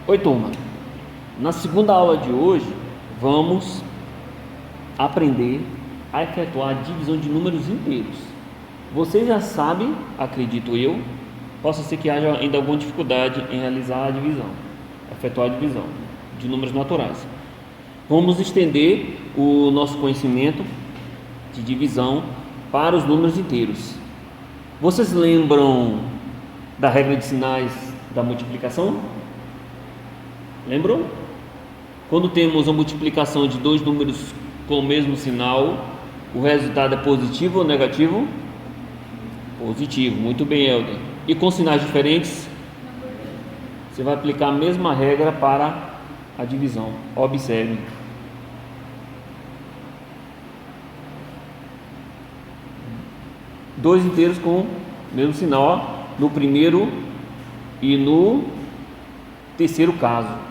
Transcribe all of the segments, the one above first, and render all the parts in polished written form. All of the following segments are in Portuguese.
Oi, turma. Na segunda aula de hoje, vamos aprender a efetuar a divisão de números inteiros. Vocês já sabem, acredito eu, possa ser que haja ainda alguma dificuldade em realizar a divisão, efetuar a divisão de números naturais. Vamos estender o nosso conhecimento de divisão para os números inteiros. Vocês lembram da regra de sinais da multiplicação? Lembram? Quando temos a multiplicação de dois números com o mesmo sinal, o resultado é positivo ou negativo? Positivo, muito bem, Helder. E com sinais diferentes, você vai aplicar a mesma regra para a divisão. Observe. Dois inteiros com o mesmo sinal, ó, no primeiro e no terceiro caso.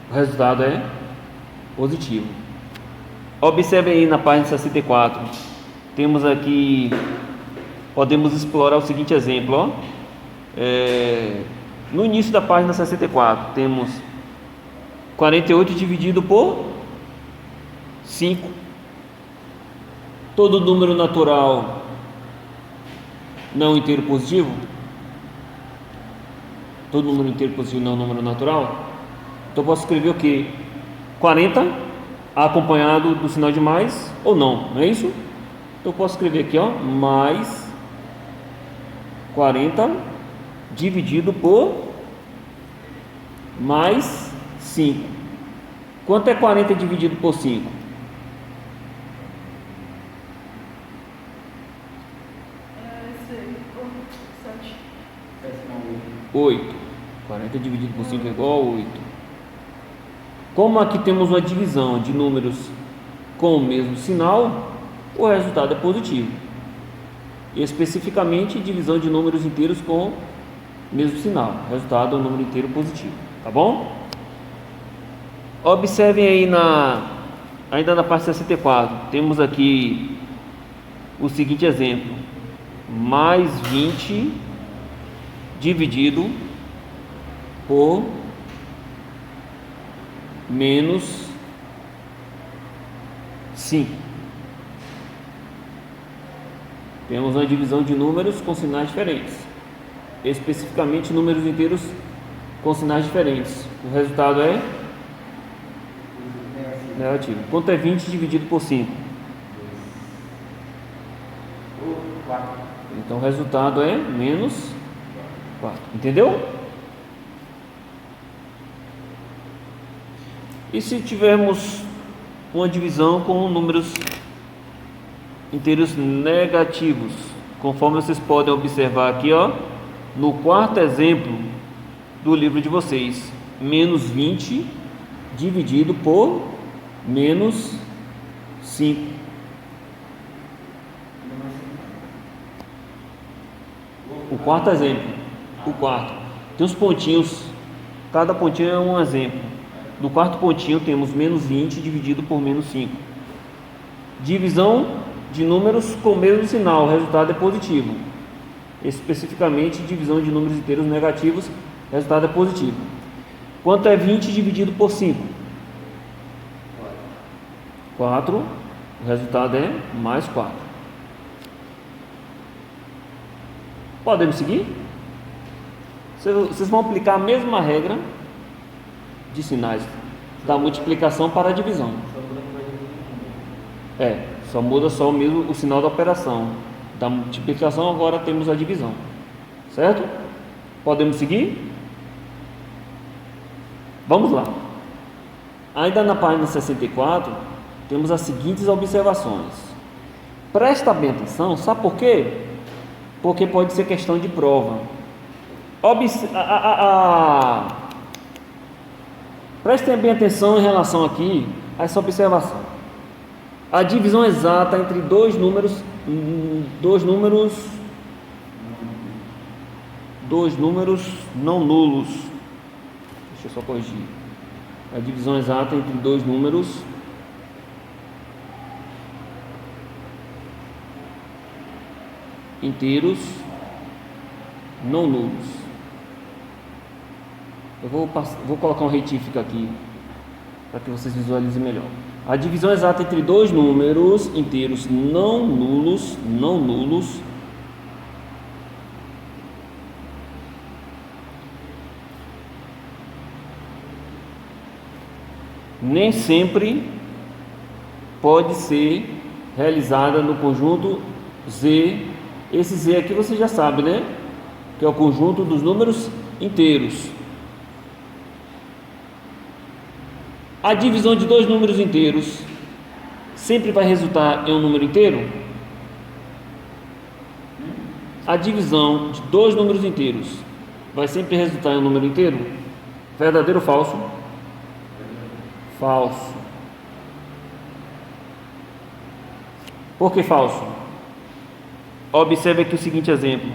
O resultado é positivo. Observe aí na página 64. Temos aqui, podemos explorar o seguinte exemplo, ó. No início da página 64, temos 48 dividido por 5. Todo número natural não inteiro positivo? Todo número inteiro positivo não é um número natural? Então eu posso escrever o que? 40 acompanhado do sinal de mais ou não, não é isso? Então eu posso escrever aqui, ó, mais 40 dividido por mais 5. Quanto é 40 dividido por 5? 8. 40 dividido por 5 é igual a 8. Como aqui temos uma divisão de números com o mesmo sinal, o resultado é positivo. Especificamente, divisão de números inteiros com o mesmo sinal. O resultado é um número inteiro positivo. Tá bom? Observem aí ainda na parte 64. Temos aqui o seguinte exemplo. Mais 20 dividido por menos 5. Temos uma divisão de números com sinais diferentes, especificamente números inteiros com sinais diferentes. O resultado é negativo. Quanto é 20 dividido por 5? 4. Então o resultado é menos 4. Entendeu? E se tivermos uma divisão com números inteiros negativos, conforme vocês podem observar aqui, ó, no quarto exemplo do livro de vocês, menos 20 dividido por menos 5. O quarto exemplo, o quarto, tem os pontinhos, cada pontinho é um exemplo. No quarto pontinho temos menos 20 dividido por menos 5. Divisão de números com o mesmo sinal, o resultado é positivo. Especificamente, divisão de números inteiros negativos, o resultado é positivo. Quanto é 20 dividido por 5? 4. O resultado é mais 4. Podemos seguir? Vocês vão aplicar a mesma regra de sinais da multiplicação para a divisão. Só muda só mesmo o sinal da operação. Da multiplicação agora temos a divisão. Certo? Podemos seguir? Vamos lá. Ainda na página 64, temos as seguintes observações. Presta bem atenção, sabe por quê? Porque pode ser questão de prova. Prestem bem atenção em relação aqui a essa observação. A divisão exata entre dois números não nulos. Deixa eu só corrigir. A divisão exata entre dois números inteiros não nulos. Eu vou colocar um retífico aqui para que vocês visualizem melhor. A divisão exata entre dois números inteiros não nulos nem sempre pode ser realizada no conjunto Z. Esse Z aqui você já sabe, né? Que é o conjunto dos números inteiros. A divisão de dois números inteiros sempre vai resultar em um número inteiro? A divisão de dois números inteiros vai sempre resultar em um número inteiro? Verdadeiro ou falso? Falso. Por que falso? Observe aqui o seguinte exemplo.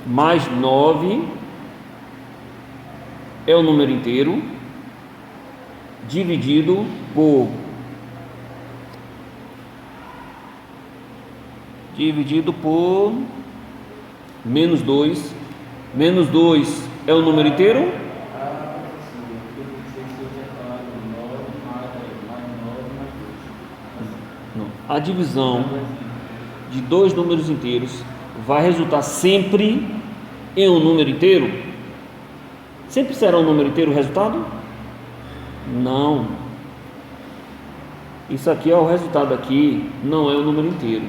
Mais 9 é o número inteiro dividido por menos 2. Menos 2 é o número inteiro? Não. A divisão de dois números inteiros vai resultar sempre em um número inteiro? Sempre será um número inteiro o resultado? Não. Isso aqui é o resultado aqui, não é o número inteiro.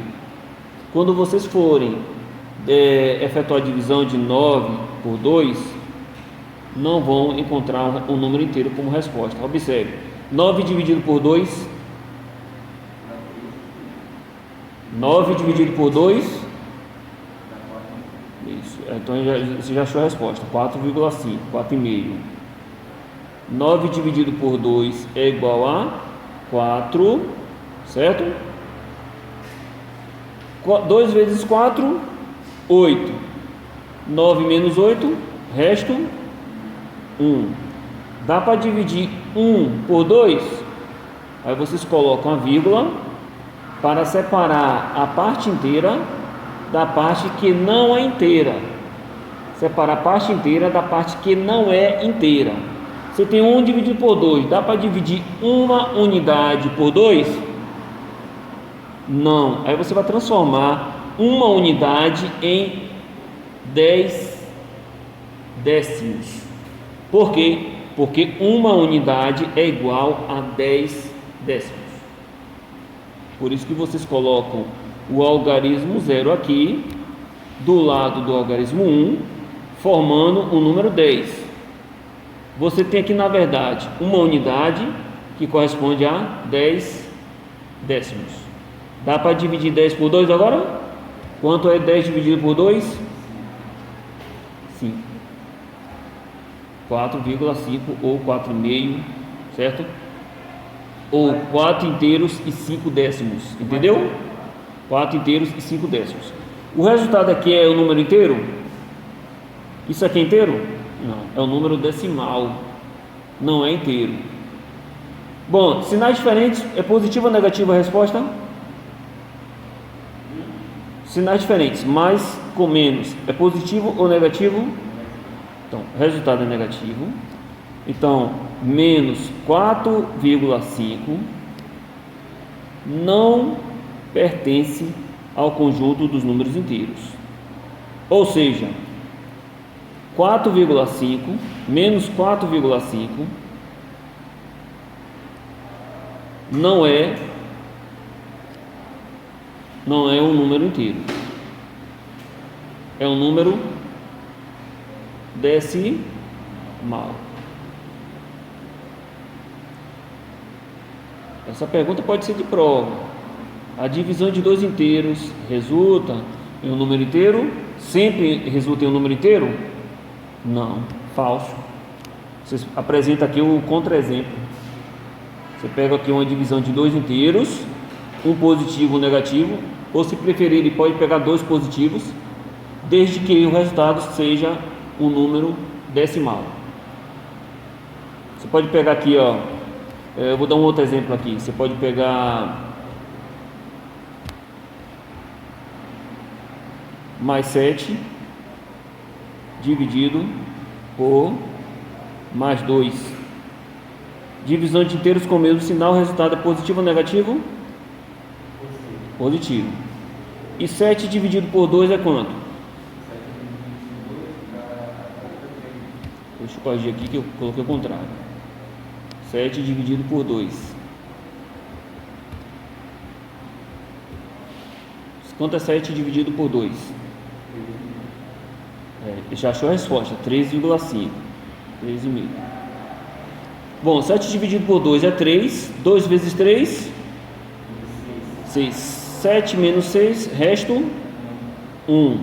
Quando vocês forem efetuar a divisão de 9 por 2, não vão encontrar um número inteiro como resposta. Observe, 9 dividido por 2, 9 dividido por 2, isso, então você já achou a resposta, 4,5, 4,5. 9 dividido por 2 é igual a 4, certo? 2 vezes 4, 8. 9 menos 8, resto 1. Dá para dividir 1 por 2? Aí vocês colocam a vírgula para separar a parte inteira da parte que não é inteira. Separar a parte inteira da parte que não é inteira. Você tem 1 dividido por 2, dá para dividir uma unidade por 2? Não. Aí você vai transformar uma unidade em 10 décimos. Por quê? Porque uma unidade é igual a 10 décimos. Por isso que vocês colocam o algarismo 0 aqui, do lado do algarismo 1, formando o número 10. Você tem aqui, na verdade, uma unidade que corresponde a 10 décimos. Dá para dividir 10 por 2 agora? Quanto é 10 dividido por 2? 5. 4,5 ou 4,5, certo? Ou 4 inteiros e 5 décimos, entendeu? 4 inteiros e 5 décimos. O resultado aqui é o número inteiro? Isso aqui é inteiro? Não, é o número decimal, não é inteiro. Bom, sinais diferentes, é positivo ou negativo a resposta? Sinais diferentes, mais com menos, é positivo ou negativo? Então, resultado é negativo. Então, menos 4,5 não pertence ao conjunto dos números inteiros. Ou seja, 4,5 menos 4,5 não é um número inteiro. É um número decimal. Essa pergunta pode ser de prova. A divisão de dois inteiros resulta em um número inteiro? Sempre resulta em um número inteiro? Não, falso. Você apresenta aqui o contra-exemplo. Você pega aqui uma divisão de dois inteiros, um positivo e um negativo, ou se preferir, ele pode pegar dois positivos, desde que o resultado seja um número decimal. Você pode pegar aqui, ó, eu vou dar um outro exemplo aqui. Você pode pegar mais 7 dividido por mais 2. Divisão de inteiros com o mesmo sinal, o resultado é positivo ou negativo? Positivo. E 7 dividido por 2 é quanto? Deixa eu corrigir aqui que eu coloquei o contrário. 7 dividido por 2. Quanto é 7 dividido por 2? Já achou a resposta, 13,5. 13,5. Bom, 7 dividido por 2 é 3. 2 vezes 3? 6. 7 menos 6, resto 1.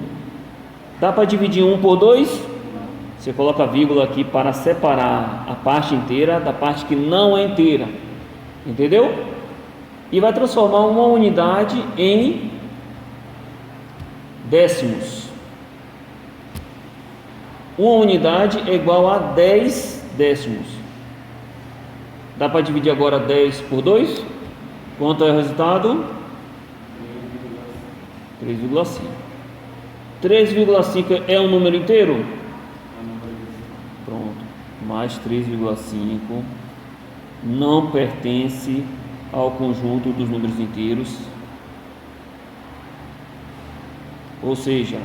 Dá para dividir 1 por 2? Você coloca a vírgula aqui para separar a parte inteira da parte que não é inteira. Entendeu? E vai transformar uma unidade em décimos. Uma unidade é igual a 10 décimos. Dá para dividir agora 10 por 2? Quanto é o resultado? 3,5. 3,5 é um número inteiro? Pronto. Mais 3,5 não pertence ao conjunto dos números inteiros. Ou seja,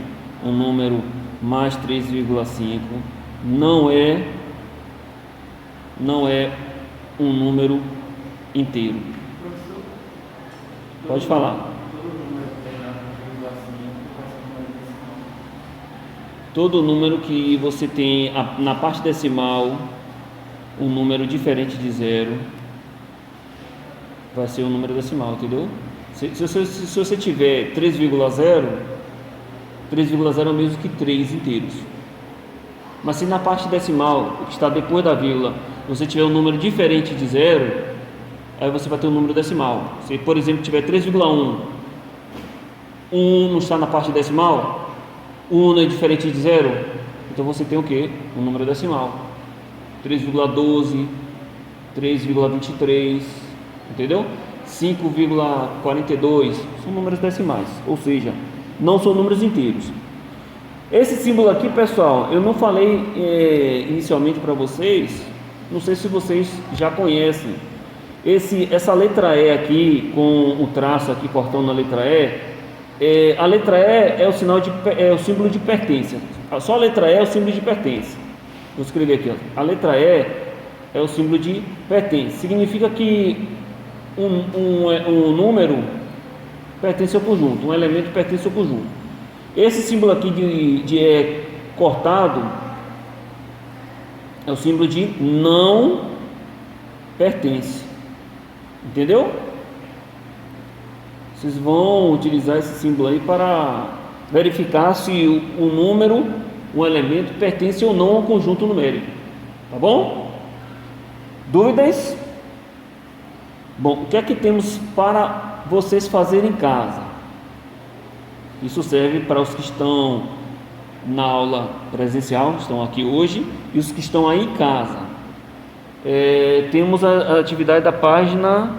um número mais 3,5 não é um número inteiro. Pode falar. Todo número que você tem na parte decimal um número diferente de 0 vai ser um número decimal, entendeu? Se você tiver 3,0, 3,0 é o mesmo que 3 inteiros. Mas se na parte decimal, que está depois da vírgula, você tiver um número diferente de 0, aí você vai ter um número decimal. Se, por exemplo, tiver 3,1, 1 não está na parte decimal, 1 não é diferente de 0, então você tem o que? Um número decimal. 3,12, 3,23, entendeu? 5,42 são números decimais, ou seja, não são números inteiros. Esse símbolo aqui, pessoal, eu não falei inicialmente para vocês, não sei se vocês já conhecem. Essa letra E aqui, com o traço aqui cortando a letra E, a letra E é o símbolo de pertença. Só a letra E é o símbolo de pertença. Vou escrever aqui, ó. A letra E é o símbolo de pertença. Significa que um número pertence ao conjunto, um elemento pertence ao conjunto. Esse símbolo aqui de E cortado é o símbolo de não pertence. Entendeu? Vocês vão utilizar esse símbolo aí para verificar se o número, um elemento, pertence ou não ao conjunto numérico. Tá bom? Dúvidas? Bom, o que é que temos para vocês fazerem em casa? Isso serve para os que estão na aula presencial, estão aqui hoje, e os que estão aí em casa. Temos a atividade da página,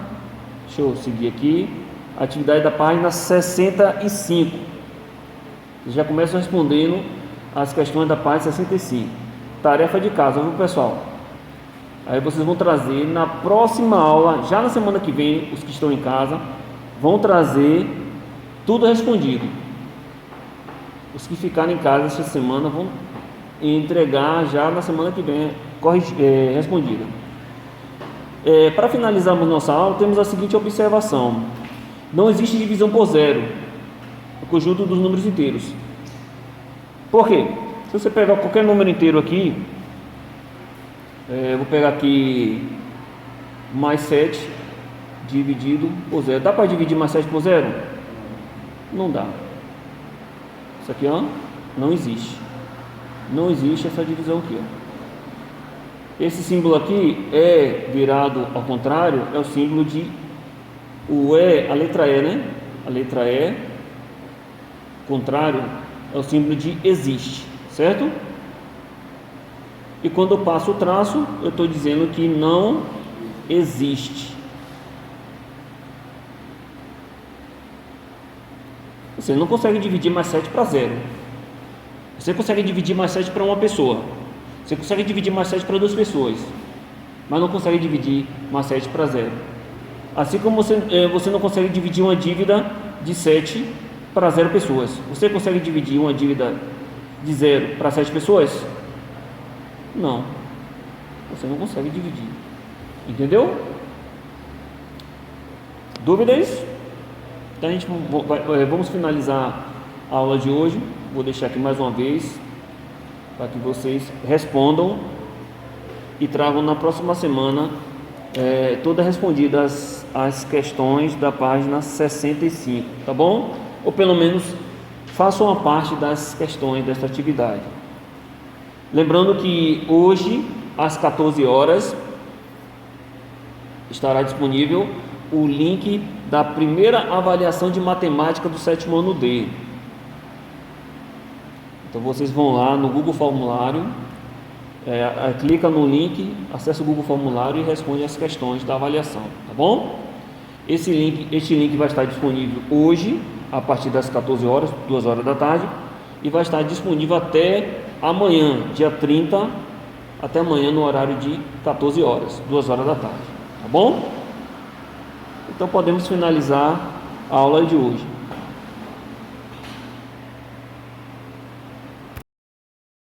deixa eu seguir aqui, a atividade da página 65. Vocês já começam respondendo as questões da página 65. Tarefa de casa, viu, pessoal? Aí vocês vão trazer na próxima aula, já na semana que vem, os que estão em casa, vão trazer tudo respondido. Os que ficarem em casa essa semana vão entregar já na semana que vem respondida. Para finalizarmos nossa aula, temos a seguinte observação: não existe divisão por zero no conjunto dos números inteiros. Por quê? Se você pegar qualquer número inteiro aqui, vou pegar aqui mais 7 dividido por 0. Dá para dividir mais 7 por 0? Não dá. Isso aqui, ó, não existe. Não existe essa divisão aqui, ó. Esse símbolo aqui é virado ao contrário, é o símbolo de o E, a letra E, né? A letra E, contrário, é o símbolo de existe, certo? E quando eu passo o traço, eu estou dizendo que não existe. Você não consegue dividir mais 7 para 0. Você consegue dividir mais 7 para uma pessoa. Você consegue dividir mais 7 para 2 pessoas, mas não consegue dividir mais 7 para 0. Assim como você não consegue dividir uma dívida de 7 para 0 pessoas. Você consegue dividir uma dívida de 0 para 7 pessoas? Não. Você não consegue dividir. Entendeu? Dúvidas? Então vamos finalizar a aula de hoje. Vou deixar aqui mais uma vez para que vocês respondam e tragam na próxima semana todas respondidas as questões da página 65, tá bom? Ou pelo menos façam a parte das questões desta atividade. Lembrando que hoje às 14 horas estará disponível o link da primeira avaliação de matemática do 7º ano D. Então vocês vão lá no Google Formulário, clica no link, acessa o Google Formulário e responde as questões da avaliação, tá bom? Este link vai estar disponível hoje a partir das 14 horas, 2 horas da tarde, e vai estar disponível até amanhã, dia 30, até amanhã no horário de 14 horas, 2 horas da tarde, tá bom? Então podemos finalizar a aula de hoje.